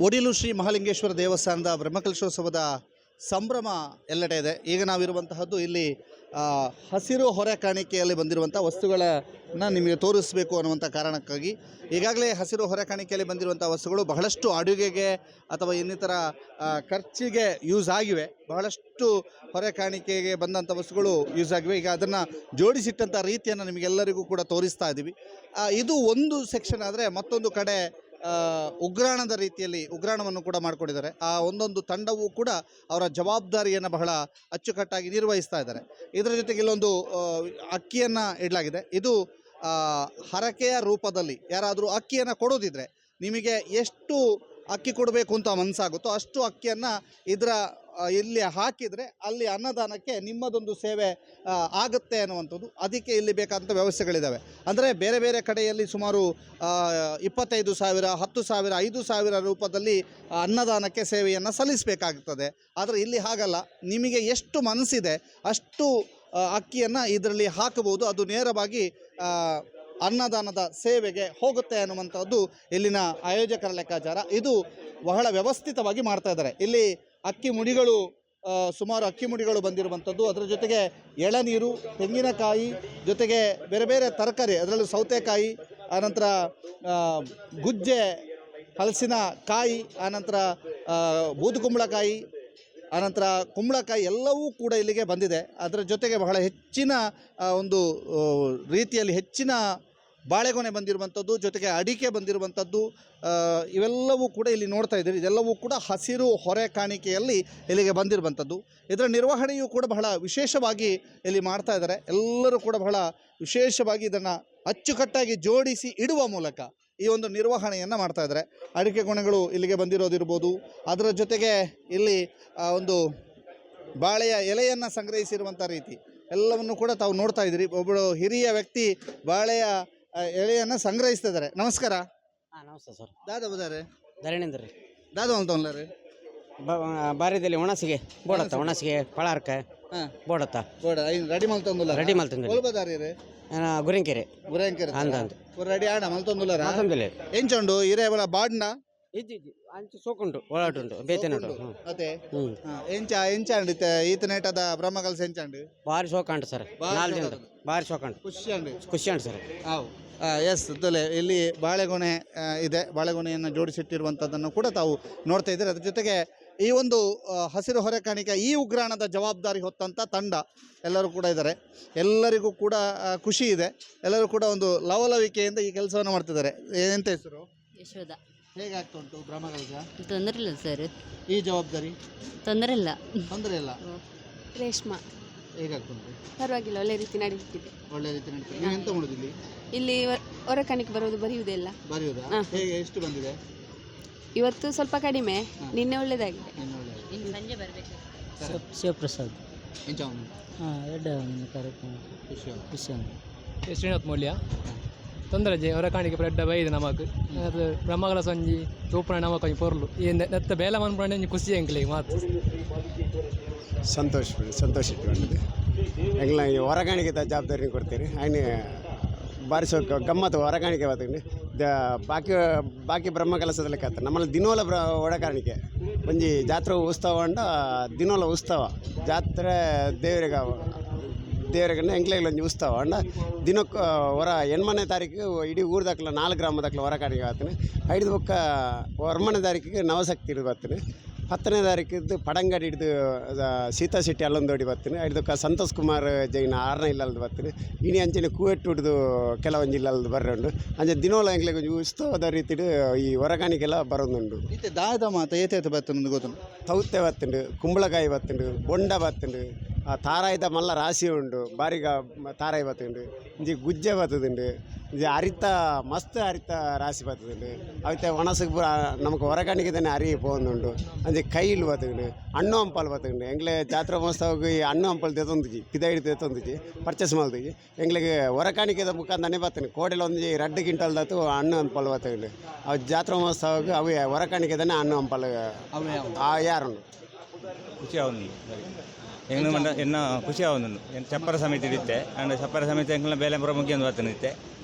ಒಡಿಲು ಶ್ರೀ ಮಹಾಲಿಂಗೇಶ್ವರ ದೇವಸ್ಥಾನದ ಬ್ರಹ್ಮಕಲಶೋತ್ಸವದ ಸಂಭ್ರಮ ಎಲ್ಲೆಡೆ ಇದೆ. ಈಗ ನಾವಿರುವಂತಹದ್ದು ಇಲ್ಲಿ ಹಸಿರು ಹೊರೆ ಕಾಣಿಕೆಯಲ್ಲಿ ಬಂದಿರುವಂಥ ವಸ್ತುಗಳನ್ನು ನಿಮಗೆ ತೋರಿಸಬೇಕು ಅನ್ನುವಂಥ ಕಾರಣಕ್ಕಾಗಿ ಈಗಾಗಲೇ ಹಸಿರು ಹೊರೆ ಕಾಣಿಕೆಯಲ್ಲಿ ಬಂದಿರುವಂಥ ವಸ್ತುಗಳು ಬಹಳಷ್ಟು ಅಡುಗೆಗೆ ಅಥವಾ ಇನ್ನಿತರ ಖರ್ಚಿಗೆ ಯೂಸ್ ಆಗಿವೆ. ಬಹಳಷ್ಟು ಹೊರೆ ಕಾಣಿಕೆಗೆ ಬಂದಂಥ ವಸ್ತುಗಳು ಯೂಸ್ ಆಗಿವೆ. ಈಗ ಅದನ್ನು ಜೋಡಿಸಿಟ್ಟಂಥ ರೀತಿಯನ್ನು ನಿಮಗೆಲ್ಲರಿಗೂ ಕೂಡ ತೋರಿಸ್ತಾ ಇದ್ದೀವಿ. ಇದು ಒಂದು ಸೆಕ್ಷನ್ ಆದರೆ ಮತ್ತೊಂದು ಕಡೆ ಉಗ್ರಾಣದ ರೀತಿಯಲ್ಲಿ ಉಗ್ರಾಣವನ್ನು ಕೂಡ ಮಾಡಿಕೊಂಡಿದ್ದಾರೆ. ಆ ಒಂದೊಂದು ತಂಡವೂ ಕೂಡ ಅವರ ಜವಾಬ್ದಾರಿಯನ್ನು ಬಹಳ ಅಚ್ಚುಕಟ್ಟಾಗಿ ನಿರ್ವಹಿಸ್ತಾ ಇದ್ದಾರೆ. ಇದರ ಜೊತೆಗೆ ಇಲ್ಲೊಂದು ಅಕ್ಕಿಯನ್ನು ಇಡಲಾಗಿದೆ. ಇದು ಹರಕೆಯ ರೂಪದಲ್ಲಿ ಯಾರಾದರೂ ಅಕ್ಕಿಯನ್ನು ಕೊಡೋದಿದ್ರೆ ನಿಮಗೆ ಎಷ್ಟು ಅಕ್ಕಿ ಕೊಡಬೇಕು ಅಂತ ಮನಸ್ಸಾಗುತ್ತೋ ಅಷ್ಟು ಅಕ್ಕಿಯನ್ನು ಇಲ್ಲಿ ಹಾಕಿದರೆ ಅಲ್ಲಿ ಅನ್ನದಾನಕ್ಕೆ ನಿಮ್ಮದೊಂದು ಸೇವೆ ಆಗುತ್ತೆ ಅನ್ನುವಂಥದ್ದು. ಅದಕ್ಕೆ ಇಲ್ಲಿ ಬೇಕಾದಂಥ ವ್ಯವಸ್ಥೆಗಳಿದ್ದಾವೆ. ಅಂದರೆ ಬೇರೆ ಬೇರೆ ಕಡೆಯಲ್ಲಿ ಸುಮಾರು 25,000, 10,000, 5,000 ರೂಪದಲ್ಲಿ ಅನ್ನದಾನಕ್ಕೆ ಸೇವೆಯನ್ನು ಸಲ್ಲಿಸಬೇಕಾಗುತ್ತದೆ. ಆದರೆ ಇಲ್ಲಿ ಹಾಗಲ್ಲ, ನಿಮಗೆ ಎಷ್ಟು ಮನಸ್ಸಿದೆ ಅಷ್ಟು ಅಕ್ಕಿಯನ್ನು ಇದರಲ್ಲಿ ಹಾಕಬಹುದು. ಅದು ನೇರವಾಗಿ ಅನ್ನದಾನದ ಸೇವೆಗೆ ಹೋಗುತ್ತೆ ಅನ್ನುವಂಥದ್ದು ಇಲ್ಲಿನ ಆಯೋಜಕರ ಲೆಕ್ಕಾಚಾರ. ಇದು ಬಹಳ ವ್ಯವಸ್ಥಿತವಾಗಿ ಮಾಡ್ತಾ ಇದ್ದಾರೆ. ಇಲ್ಲಿ ಅಕ್ಕಿ ಮುಡಿಗಳು ಸುಮಾರು ಅಕ್ಕಿ ಮುಡಿಗಳು ಬಂದಿರುವಂಥದ್ದು, ಅದರ ಜೊತೆಗೆ ಎಳನೀರು, ತೆಂಗಿನಕಾಯಿ, ಜೊತೆಗೆ ಬೇರೆ ಬೇರೆ ತರಕಾರಿ, ಅದರಲ್ಲೂ ಸೌತೆಕಾಯಿ, ಆನಂತರ ಗುಜ್ಜೆ, ಹಲಸಿನ ಕಾಯಿ, ಆನಂತರ ಬೂದುಕುಂಬಳಕಾಯಿ, ಆನಂತರ ಕುಂಬಳಕಾಯಿ ಎಲ್ಲವೂ ಕೂಡ ಇಲ್ಲಿಗೆ ಬಂದಿದೆ. ಅದರ ಜೊತೆಗೆ ಬಹಳ ಹೆಚ್ಚಿನ ಒಂದು ರೀತಿಯಲ್ಲಿ ಹೆಚ್ಚಿನ ಬಾಳೆಗೊನೆ ಬಂದಿರುವಂಥದ್ದು, ಜೊತೆಗೆ ಅಡಿಕೆ ಬಂದಿರುವಂಥದ್ದು, ಇವೆಲ್ಲವೂ ಕೂಡ ಇಲ್ಲಿ ನೋಡ್ತಾ ಇದ್ದೀರಿ. ಇದೆಲ್ಲವೂ ಕೂಡ ಹಸಿರು ಹೊರೆ ಕಾಣಿಕೆಯಲ್ಲಿ ಇಲ್ಲಿಗೆ ಬಂದಿರುವಂಥದ್ದು. ಇದರ ನಿರ್ವಹಣೆಯೂ ಕೂಡ ಬಹಳ ವಿಶೇಷವಾಗಿ ಇಲ್ಲಿ ಮಾಡ್ತಾ ಇದ್ದಾರೆ. ಎಲ್ಲರೂ ಕೂಡ ಬಹಳ ವಿಶೇಷವಾಗಿ ಇದನ್ನು ಅಚ್ಚುಕಟ್ಟಾಗಿ ಜೋಡಿಸಿ ಇಡುವ ಮೂಲಕ ಈ ಒಂದು ನಿರ್ವಹಣೆಯನ್ನು ಮಾಡ್ತಾ ಇದ್ದಾರೆ. ಅಡಿಕೆ ಗೊನೆಗಳು ಇಲ್ಲಿಗೆ ಬಂದಿರೋದಿರ್ಬೋದು. ಅದರ ಜೊತೆಗೆ ಇಲ್ಲಿ ಒಂದು ಬಾಳೆಯ ಎಲೆಯನ್ನು ಸಂಗ್ರಹಿಸಿರುವಂಥ ರೀತಿ ಎಲ್ಲವನ್ನು ಕೂಡ ತಾವು ನೋಡ್ತಾ ಇದ್ದೀರಿ. ಒಬ್ಬರು ಹಿರಿಯ ವ್ಯಕ್ತಿ ಬಾಳೆಯ ಎಲೆಯನ್ನು ಸಂಗ್ರಹಿಸ್ತಾ ಇದ್ದಾರೆ. ನಮಸ್ಕಾರ. ನಮಸ್ತೆ ಸರ್. ದಾದ ಬದಾರೆ ಧರಣೇಂದ್ರ ರೀ ದಾದ ಅಂತಲ್ಲ ಬಾರಿದಲ್ಲಿ ಒಣಸಿಗೆ ಬೋಡತ್ತ ಒಣಸಿಗೆ ಪಳಾರ್ಕ ಬೋಡತ್ತ ಬೋಡ ರೆಡಿ ಮಲ್ತೊಂದುಲ್ಲ ರೆಡಿ ಮಲ್ತಂದು ಬದಾರಿ ಗುರಿಂಕೆರೆ ಗುರಂಕೆರೆ ಅಂದ ರೆಡಿ ಆಡ ಮಲ್ತೊಂದುಲ್ಲ ಮಲ್ತಂದಿಲ್ಲ ಎಂಚುಂಡು ಇರೇ ಬಾಡ್ನ ಇಜ್ಜಿ ಅಂಚು ಸೋಕುಂಟು ಒಳಟುಂಟು ಬೇತನುಂಟು ಅದೇ ಎಂಚಾಂಡ್ ಈತನೇಟದ ಬ್ರಹ್ಮಕಲಸ ಎಂಚಾಂಡ್ ಭಾರಿ ಶೋಕಂಡು ಸರ್. 4 ದಿನ ಭಾರಿ ಶೋಕಂಡು ಖುಷಿ ಅಂಡು ಸರ್. ಎಸ್ ತೊಲೆ ಇಲ್ಲಿ ಬಾಳೆಗೊನೆ ಇದೆ. ಬಾಳೆಗೊನೆಯನ್ನು ಜೋಡಿಸಿಟ್ಟಿರುವಂಥದ್ದನ್ನು ಕೂಡ ತಾವು ನೋಡ್ತಾ ಇದ್ದೀರಿ. ಅದ್ರ ಜೊತೆಗೆ ಈ ಒಂದು ಹಸಿರು ಹೊರೆ ಕಾಣಿಕೆ ಈ ಉಗ್ರಾಣದ ಜವಾಬ್ದಾರಿ ಹೊತ್ತಂಥ ತಂಡ ಎಲ್ಲರೂ ಕೂಡ ಇದ್ದಾರೆ. ಎಲ್ಲರಿಗೂ ಕೂಡ ಖುಷಿ ಇದೆ. ಎಲ್ಲರೂ ಕೂಡ ಒಂದು ಲವಲವಿಕೆಯಿಂದ ಈ ಕೆಲಸವನ್ನು ಮಾಡ್ತಿದ್ದಾರೆ. ಎಂತ ಹೆಸರು? ಯಶೋಧ. ಹೇಗಾಗ್ತಾ ಉಂಟು ಬ್ರಹ್ಮಕಲಶ? ತೊಂದರೆ ಇಲ್ಲ ಸರ್. ಈ ಜವಾಬ್ದಾರಿ ತೊಂದರೆ ಇಲ್ಲ. ರೇಷ್ಮಾ ಹೇಗಾಗ್ತುಂಟು? ಪರವಾಗಿಲ್ಲ, ಒಳ್ಳೆ ರೀತಿ ನಡೀತಿದೆ. ಒಳ್ಳೆ ರೀತಿ ನಡೀತಿದೆ. ನೀವು ಎಂತ ಮಾಡುದಿಲ್ಲ ಇಲ್ಲಿ ಹೊರಕಾಣಿಕೆ ಬರೋದು ಬರೆಯುವುದಿಲ್ಲ. ಬರೆಯುವುದಾ? ಹೇಗೆ ಎಷ್ಟು ಬಂದಿದೆ? ಇವತ್ತು ಸ್ವಲ್ಪ ಕಡಿಮೆ, ನಿನ್ನೆ ಒಳ್ಳೇದಾಗಿದೆ. ಸಂಜೆ ಬರಬೇಕು. ಶಿವಪ್ರಸಾದ್ ಶ್ರೀನಾಥ್ ಮೌಲ್ಯ ತೊಂದರೆ ಹೊರ ಕಾಣಿಕೆ ಬ್ರೆಡ್ ಬೈದು ನಮಕ್ ಅದು ಬ್ರಹ್ಮಗಳ ಸಂಜಿ ತೂಪಣ ನಮಕ್ ಪೊರ್ಲು ಈ ನೆತ್ತ ಬೇಲ ಮನ್ಪಂಡ ಖುಷಿ ಎಂಕ್ಲಿಗೆ ಮಾತು ಸಂತೋಷ ಇಟ್ಕೊಂಡಿದೆ. ಎಂಗ್ಲ ಈ ಹೊರಗಾಣಿಕೆ ಜವಾಬ್ದಾರಿ ಕೊಡ್ತೀರಿ. ಆಯ್ನೆ ಬಾರಿಸೋ ಗಮ್ಮತ್ತು ಹೊರಗಾಣಿಕೆ ಬರ್ತಂడి. ಬಾಕಿ ಬ್ರಹ್ಮಕಲಸದಲ್ಲಿ ಕತ್ತ ನಮ್ಮಲ್ಲಿ ದಿನೋಲ ಹೊರಕಾಣಿಕೆ ಒಂಜಿ ಜಾತ್ರೆ ಉತ್ಸವ ಅಂಡ ದಿನೋಲ ಉತ್ಸವ ಜಾತ್ರೆ ದೇವರಿಗೆ ಎಂಕ್ಲೆಗ್ಲ ಒಂಜಿ ಉತ್ಸವ ಅಂಡ ದಿನಕ್ಕೆ ಹೊರ 8ನೇ ತಾರೀಕಿಗೆ ಇಡೀ ಊರ್ದಾಕ್ಲ 4 ಗ್ರಾಮದಾಕ್ಲ ಹೊರಕಾಣಿಕೆ ಆಗ್ತಾನೆ. 5 ಬೊಕ್ಕ 8ನೇ ತಾರೀಕಿಗೆ ನವಶಕ್ತಿ ಹಿಡಿದು ಬರ್ತಾನೆ. 10ನೇ ತಾರೀಕಿದ್ದು ಪಡಂಗಡಿ ಹಿಡಿದು ಸೀತಾ ಶೆಟ್ಟಿ ಅಲ್ಲೊಂದೋಡಿ ಬರ್ತೀನಿ. ಹಿಡಿದಕ್ಕೆ ಸಂತೋಷ್ ಕುಮಾರ್ ಜೈನ 6ನೇ ಇಲ್ಲಲ್ದು ಬರ್ತೀನಿ. ಇನಿ ಅಂಚನೆ ಕೂವೆಟ್ಟು ಹಿಡಿದು ಕೆಲವೊಂದು ಇಲ್ಲಲ್ದು ಬರ್ರಂಡು ಅಂಚೆ ದಿನೋಲ ಎಂಗ್ಲೆ ಕೊಂಚ ಉತ್ಸವದ ರೀತಿ ಈ ಹೊರಗಾಣಿಕೆಲ್ಲ ಬರೋದುಂಡು. ದಾದ ಮಾತ ಏತೇತ ಬರ್ತುಂಡು ಗೊತ್ತು? ತೌತೆ ಬತ್ತುಂಡು, ಕುಂಬಳಕಾಯಿ ಬತ್ತುಂಡು, ಬೊಂಡ ಬತ್ತುಂಡು, ತಾರಾಯ್ದ ಮಲ್ಲ ರಾಶಿ ಉಂಡು, ಬಾರಿಗ ತಾರಾಯಿ ಬತ್ತುಂಡು, ಇಂಜಿ ಗುಜ್ಜೆ ಬತ್ತದುಂಡು, ಇಂಜಿ ಹರಿತ ಮಸ್ತ್ ಹರಿತ ರಾಶಿ ಬತ್ತದುಂಡು. ಅವತ್ತೆ ಒಣಸಕ್ಕೆ ನಮಗೆ ಹೊರಗಾಣಿಕೆ ತಾನೆ ಅರಿ ಪೋಂದುಂಡು. ಅಂಜೆ ಕೈಲು ಬತ್ತುಂಡು, ಹಣ್ಣು ಹಂಪಲು ಬತ್ತುಂಡು. ಎಂಗ್ಲೆ ಜಾತ್ರೆ ಮಹೋತ್ಸವಕ್ಕೆ ಈ ಹಣ್ಣು ಹಂಪಲು ತೆತ್ತೊಂದಿಜಿ ಪಿದಾಯಿಡಿ ತೆತ್ತೊಂದಿಜಿ ಪರ್ಚೇಸ್ ಮಾಡ್ತೀವಿ. ಎಂಗ್ಲಿಗೆ ಹೊರಕಾಣಿಕೆದ ಮುಖಾಂತರನೇ ಬರ್ತೀನಿ. ಕೋಡೆಲ್ಲ ಒಂದು 2 ಕ್ವಿಂಟಲ್ದತ್ತು ಹಣ್ಣು ಹಂಪಲು ಬತ್ತುಂಡು. ಅವು ಜಾತ್ರೆ ಮಹೋತ್ಸವಕ್ಕೆ ಅವೇ ಹೊರಕಾಣಿಕೆ ತಾನೆ ಹಣ್ಣು ಹಂಪಲು ಯಾರು ಖುಷಿ ಆಗುದು ಎನ್ನ ಖುಷಿ ಆಗುದು. ಚಪ್ಪರ ಸಮಿತಿ ಇರುತ್ತೆ ಅಂಡ್ ಚಪ್ಪರ ಸಮಿತಿ ಎಂಕ್ಲ ಬೇಲೆ ಪ್ರಮುಖ ಒಂದು ಬರ್ತನಿತ್ತೆ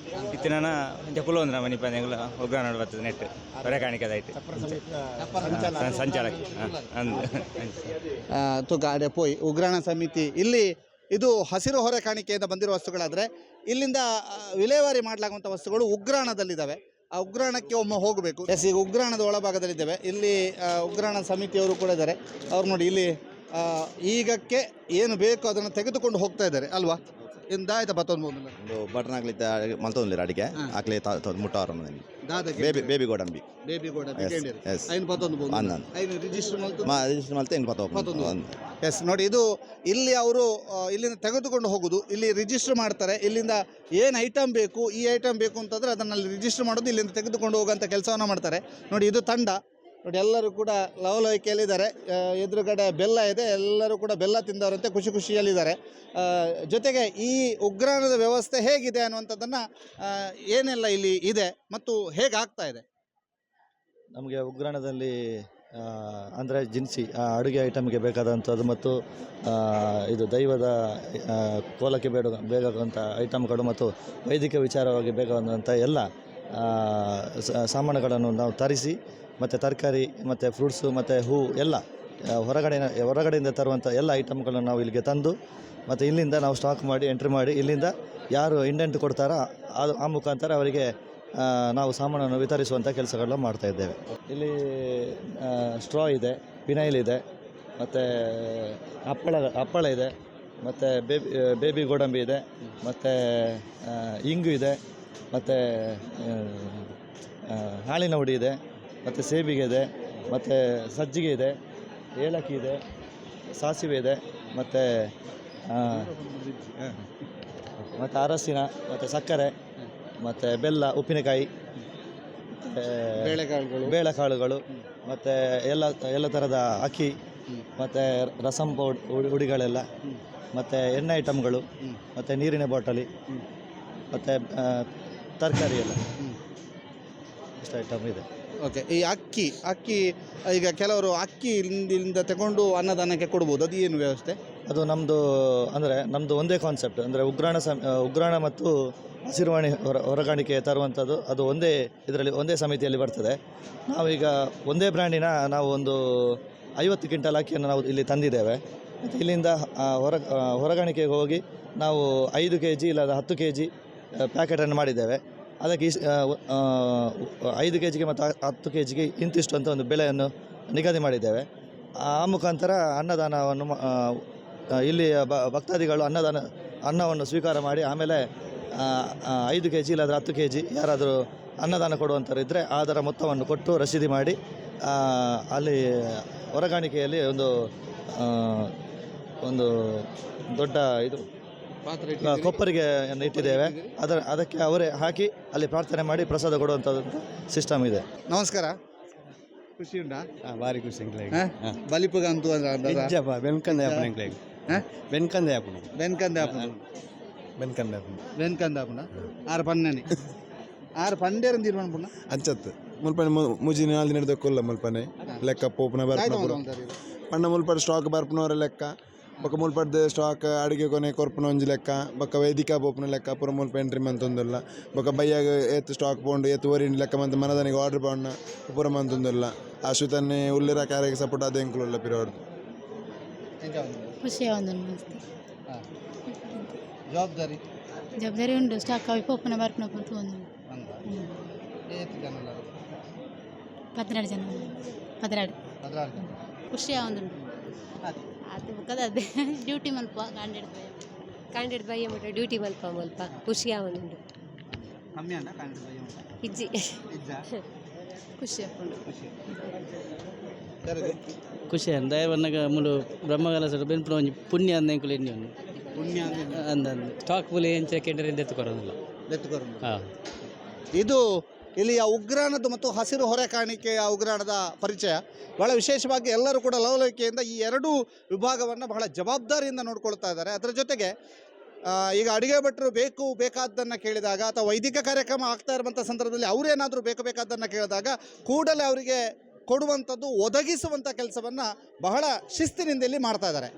ಇತ್ತಿನ ಕುಲವಂದ್ರ ಮನಿ ಪಂದ್ಯಗಳು ಉಗ್ರಾಣ ಬರ್ತದೆ ನೆಟ್ ಹೊರೆ ಕಾಣಿಕೆದಾಯ್ತು ಸಂಚಾಲಕ ಗಾಡೆ ಪೋಯ್ ಉಗ್ರಾಣ ಸಮಿತಿ ಇಲ್ಲಿ ಇದು ಹಸಿರು ಹೊರೆ ಕಾಣಿಕೆಯಿಂದ ಬಂದಿರುವ ವಸ್ತುಗಳಾದರೆ ಇಲ್ಲಿಂದ ವಿಲೇವಾರಿ ಮಾಡಲಾಗುವಂಥ ವಸ್ತುಗಳು ಉಗ್ರಾಣದಲ್ಲಿದ್ದಾವೆ. ಆ ಉಗ್ರಾಣಕ್ಕೆ ಒಮ್ಮೆ ಹೋಗಬೇಕು. ಎಸ್, ಈಗ ಉಗ್ರಾಣದ ಒಳಭಾಗದಲ್ಲಿದ್ದೇವೆ. ಇಲ್ಲಿ ಉಗ್ರಾಣ ಸಮಿತಿಯವರು ಕೂಡ ಇದ್ದಾರೆ. ಅವ್ರು ನೋಡಿ ಇಲ್ಲಿ ಈಗಕ್ಕೆ ಏನು ಬೇಕು ಅದನ್ನು ತೆಗೆದುಕೊಂಡು ಹೋಗ್ತಾ ಇದ್ದಾರೆ ಅಲ್ವಾ? ಇಂದಾಯ್ತಾ ಬತ್ತೊಂದು ಬಟನ್ ಆಗ್ಲಿತ್ತ ಮಲ್ತೊಂದಿಲ್ಲ ಅಡಿಕೆ ಆಗ್ಲಿ ಮುಟ್ಟವರ ಬೇಬಿ ಗೋಡಂಬಿ ಎಸ್ ನೋಡಿ, ಇದು ಇಲ್ಲಿ ಅವರು ಇಲ್ಲಿಂದ ತೆಗೆದುಕೊಂಡು ಹೋಗುದು, ಇಲ್ಲಿ ರಿಜಿಸ್ಟರ್ ಮಾಡ್ತಾರೆ. ಇಲ್ಲಿಂದ ಏನು ಐಟಮ್ ಬೇಕು, ಈ ಐಟಮ್ ಬೇಕು ಅಂತಂದ್ರೆ ಅದನ್ನಲ್ಲಿ ರಿಜಿಸ್ಟರ್ ಮಾಡೋದು, ಇಲ್ಲಿಂದ ತೆಗೆದುಕೊಂಡು ಹೋಗುವಂಥ ಕೆಲಸವನ್ನು ಮಾಡ್ತಾರೆ. ನೋಡಿ, ಇದು ತಂಡ ನೋಡಿ, ಎಲ್ಲರೂ ಕೂಡ ಲವಲವಿಕೆಯಲ್ಲಿದ್ದಾರೆ. ಎದುರುಗಡೆ ಬೆಲ್ಲ ಇದೆ, ಎಲ್ಲರೂ ಕೂಡ ಬೆಲ್ಲ ತಿಂದವರಂತೆ ಖುಷಿ ಖುಷಿಯಲ್ಲಿದ್ದಾರೆ. ಜೊತೆಗೆ ಈ ಉಗ್ರಾಣದ ವ್ಯವಸ್ಥೆ ಹೇಗಿದೆ ಅನ್ನುವಂಥದ್ದನ್ನು ಏನೆಲ್ಲ ಇಲ್ಲಿ ಇದೆ ಮತ್ತು ಹೇಗಾಗ್ತಾ ಇದೆ. ನಮಗೆ ಉಗ್ರಾಣದಲ್ಲಿ ಅಂದರೆ ದಿನಸಿ ಅಡುಗೆ ಐಟಮ್ಗೆ ಬೇಕಾದಂಥದ್ದು ಮತ್ತು ಇದು ದೈವದ ಕೋಲಕ್ಕೆ ಬೇಕಾದಂಥ ಐಟಮ್ಗಳು ಮತ್ತು ವೈದ್ಯಕೀಯ ವಿಚಾರವಾಗಿ ಬೇಕಾದಂಥ ಎಲ್ಲ ಸಾಮಾನುಗಳನ್ನು ನಾವು ತರಿಸಿ ಮತ್ತು ತರಕಾರಿ ಮತ್ತು ಫ್ರೂಟ್ಸು ಮತ್ತು ಹೂ ಎಲ್ಲ ಹೊರಗಡೆಯಿಂದ ತರುವಂಥ ಎಲ್ಲ ಐಟಮ್ಗಳನ್ನು ನಾವು ಇಲ್ಲಿಗೆ ತಂದು ಮತ್ತು ಇಲ್ಲಿಂದ ನಾವು ಸ್ಟಾಕ್ ಮಾಡಿ ಎಂಟ್ರಿ ಮಾಡಿ ಇಲ್ಲಿಂದ ಯಾರು ಇಂಡೆಂಟ್ ಕೊಡ್ತಾರೋ ಅದು ಆ ಮುಖಾಂತರ ಅವರಿಗೆ ನಾವು ಸಾಮಾನನ್ನು ವಿತರಿಸುವಂಥ ಕೆಲಸಗಳನ್ನ ಮಾಡ್ತಾಯಿದ್ದೇವೆ. ಇಲ್ಲಿ ಸ್ಟ್ರಾ ಇದೆ, ಪಿನೈಲ್ ಇದೆ, ಮತ್ತು ಹಪ್ಪಳ ಇದೆ, ಮತ್ತು ಬೇಬಿ ಗೋಡಂಬಿ ಇದೆ, ಮತ್ತು ಇಂಗು ಇದೆ, ಮತ್ತು ಹಾಲಿನ ಹುಡಿ ಇದೆ, ಮತ್ತು ಸೇಬಿಗೆ ಇದೆ, ಮತ್ತು ಸಜ್ಜಿಗೆ ಇದೆ, ಏಲಕ್ಕಿ ಇದೆ, ಸಾಸಿವೆ ಇದೆ, ಮತ್ತು ಅರಸಿನ, ಮತ್ತು ಸಕ್ಕರೆ, ಮತ್ತು ಬೆಲ್ಲ, ಉಪ್ಪಿನಕಾಯಿ, ಬೇಳೆಕಾಳುಗಳು, ಮತ್ತು ಎಲ್ಲ ಥರದ ಅಕ್ಕಿ, ಮತ್ತು ರಸಂ ಹುಡಿಗಳೆಲ್ಲ, ಮತ್ತು ಎಣ್ಣೆ ಐಟಮ್ಗಳು, ಮತ್ತು ನೀರಿನ ಬಾಟಲಿ, ಮತ್ತು ತರಕಾರಿ ಎಲ್ಲ ಇಷ್ಟು ಐಟಮ್ ಇದೆ. ಓಕೆ, ಈ ಅಕ್ಕಿ ಈಗ ಕೆಲವರು ಅಕ್ಕಿ ಇಲ್ಲಿಂದ ತಗೊಂಡು ಅನ್ನದಾನಕ್ಕೆ ಕೊಡ್ಬೋದು, ಅದು ಏನು ವ್ಯವಸ್ಥೆ? ಅದು ನಮ್ಮದು ಒಂದೇ ಕಾನ್ಸೆಪ್ಟ್. ಅಂದರೆ ಉಗ್ರಾಣ ಮತ್ತು ಹಸಿರುವಾಣಿ ಹೊರಗಾಣಿಕೆ ತರುವಂಥದ್ದು ಅದು ಒಂದೇ ಸಮಿತಿಯಲ್ಲಿ ಬರ್ತದೆ. ನಾವೀಗ ಒಂದೇ ಬ್ರ್ಯಾಂಡಿನ ನಾವು ಒಂದು 50 ಕ್ವಿಂಟಲ್ ಅಕ್ಕಿಯನ್ನು ನಾವು ಇಲ್ಲಿ ತಂದಿದ್ದೇವೆ. ಮತ್ತು ಇಲ್ಲಿಂದ ಹೊರಗಾಣಿಕೆಗೆ ಹೋಗಿ ನಾವು 5 kg ಇಲ್ಲದ 10 kg ಪ್ಯಾಕೆಟನ್ನು ಮಾಡಿದ್ದೇವೆ. ಅದಕ್ಕೆ 5 kgಗೆ ಮತ್ತು 10 kgಗೆ ಇಂತಿಷ್ಟು ಅಂತ ಒಂದು ಬೆಲೆಯನ್ನು ನಿಗದಿ ಮಾಡಿದ್ದೇವೆ. ಆ ಮುಖಾಂತರ ಅನ್ನದಾನವನ್ನು ಇಲ್ಲಿ ಭಕ್ತಾದಿಗಳು ಅನ್ನವನ್ನು ಸ್ವೀಕಾರ ಮಾಡಿ ಆಮೇಲೆ 5 kg ಇಲ್ಲಾಂದರೆ 10 kg ಯಾರಾದರೂ ಅನ್ನದಾನ ಕೊಡುವಂಥವ್ರು ಇದ್ದರೆ ಅದರ ಮೊತ್ತವನ್ನು ಕೊಟ್ಟು ರಸೀದಿ ಮಾಡಿ ಅಲ್ಲಿ ಹೊರಗಾಣಿಕೆಯಲ್ಲಿ ಒಂದು ದೊಡ್ಡ ಇದು ಕೊಪ್ಪರಿಗೆ ಇಟ್ಟಿದ್ದೇವೆ. ಅದಕ್ಕೆ ಅವರೇ ಹಾಕಿ ಅಲ್ಲಿ ಪ್ರಾರ್ಥನೆ ಮಾಡಿ ಪ್ರಸಾದ ಕೊಡುವಂಥದ್ದು ಸಿಸ್ಟಮ್ ಇದೆ. ನಮಸ್ಕಾರ, ಖುಷಿ ಉಂಟಾ? ಭಾರಿ ಖುಷಿ ಬಲಿಪುಗ ಅಂತೂ ಬೆನ್ಕಂದಾಪುನ ಆರು ಪಣ್ಣನೆ ಆರು ಪಂಡೇರು ತೀರ್ಮಾನ ಪುಣ್ಣ ಅಂಚತ್ತು ಮುಲ್ಪನೆ ಮುಜಿನ 4 ದಿನದ ಕೊಲ್ಲ ಮುಲ್ಪನೆ ಲೆಕ್ಕ ಪೋಪನ ಬರ್ಪನ ಪಣ್ಣ ಮುಲ್ಪಡೆ ಸ್ಟಾಕ್ ಬರ್ಪನವರ ಲೆಕ್ಕ ಬೊಕ್ಕ ಮುಲ್ಪಡ್ದು ಸ್ಟಾಕ್ ಅಡುಗೆ ಕೊನೆ ಕೊರ್ಪನ ಒಂಜಿ ಲೆಕ್ಕ ಬೊಕ್ಕ ವೇದಿಕಾ ಪೋಪನ ಲೆಕ್ಕ ಪೂರ ಮುಲ್ಪ ಎಂಟ್ರಿ ಮಂತೊಂದಿಲ್ಲ ಬೊಕ್ಕ ಬೈಯಾಗ ಏತ್ ಸ್ಟಾಕ್ ಪೋಂಡು ಏತ್ ಓರಿನ ಲೆಕ್ಕ ಮಂತ ಮನದನಿಗೆ ಆರ್ಡರ್ ಪೋಣ ಪೂರ ಮಂತೊಂದಿಲ್ಲ ಅಶ್ವಿತನ್ನೇ ಉಳ್ಳಿರ ಕಾರ್ಯಕ್ಕೆ ಸಪೋರ್ಟ್ ಅದೇ ಎಂಕ್ಲುಲ್ಲ ಪಿರೋರ್ದು ಖುಷಿ ಜವಾಬ್ದಾರಿ ಉಂಟು ಸ್ಟಾಕ್ ಅವಿ ಪೋಪನ ಬರ್ಪನ ಪೂರ್ತು ಒಂದು 12 ಜನ 12 ಖುಷಿ ಆಗುಂಟು ಅದು ಬುಕ್ಕದ ಡ್ಯೂಟಿ ಮಲ್ಪ ಕಾಂಡೆಡ್ ಬಯ್ಯ ಮಟ್ಟ ಡ್ಯೂಟಿ ಮಲ್ಪ ಖುಷಿ ಆಗುಂಟು ಇಜ್ಜಿ ಖುಷಿ ಆಪುಂಡು ಖುಷಿ ದಯವನ್ನಗ ಮುಲು ಬ್ರಹ್ಮಗಾಲ ಬೆನ್ಪುನ ಒಂಜಿ ಪುಣ್ಯ ಅಂದೆಂಕುಲು ಎಣ್ಣೆ ಒಂದು ಅಂದ ಸ್ಟಾಕ್ ಪುಲಿ ಎಂಚ ಕೆಂಡರಿಂದ ಎತ್ತುಕೊರೋದಿಲ್ಲ. ಇದು ಇಲ್ಲಿಯ ಉಗ್ರಾಣದ ಮತ್ತು ಹಸಿರು ಹೊರೆ ಕಾಣಿಕೆಯ ಉಗ್ರಾಣದ ಪರಿಚಯ. ಬಹಳ ವಿಶೇಷವಾಗಿ ಎಲ್ಲರೂ ಕೂಡ ಲವಲವಿಕೆಯಿಂದ ಈ ಎರಡೂ ವಿಭಾಗವನ್ನು ಬಹಳ ಜವಾಬ್ದಾರಿಯಿಂದ ನೋಡ್ಕೊಳ್ತಾ ಇದ್ದಾರೆ. ಅದರ ಜೊತೆಗೆ ಈಗ ಅಡುಗೆ ಭಟ್ರು ಬೇಕಾದ್ದನ್ನು ಕೇಳಿದಾಗ ಅಥವಾ ವೈದಿಕ ಕಾರ್ಯಕ್ರಮ ಆಗ್ತಾ ಇರುವಂಥ ಸಂದರ್ಭದಲ್ಲಿ ಅವರೇನಾದರೂ ಬೇಕಾದ್ದನ್ನು ಕೇಳಿದಾಗ ಕೂಡಲೇ ಅವರಿಗೆ ಕೊಡುವಂಥದ್ದು, ಒದಗಿಸುವಂಥ ಕೆಲಸವನ್ನು ಬಹಳ ಶಿಸ್ತಿನಿಂದ ಇಲ್ಲಿ ಮಾಡ್ತಾ ಇದ್ದಾರೆ.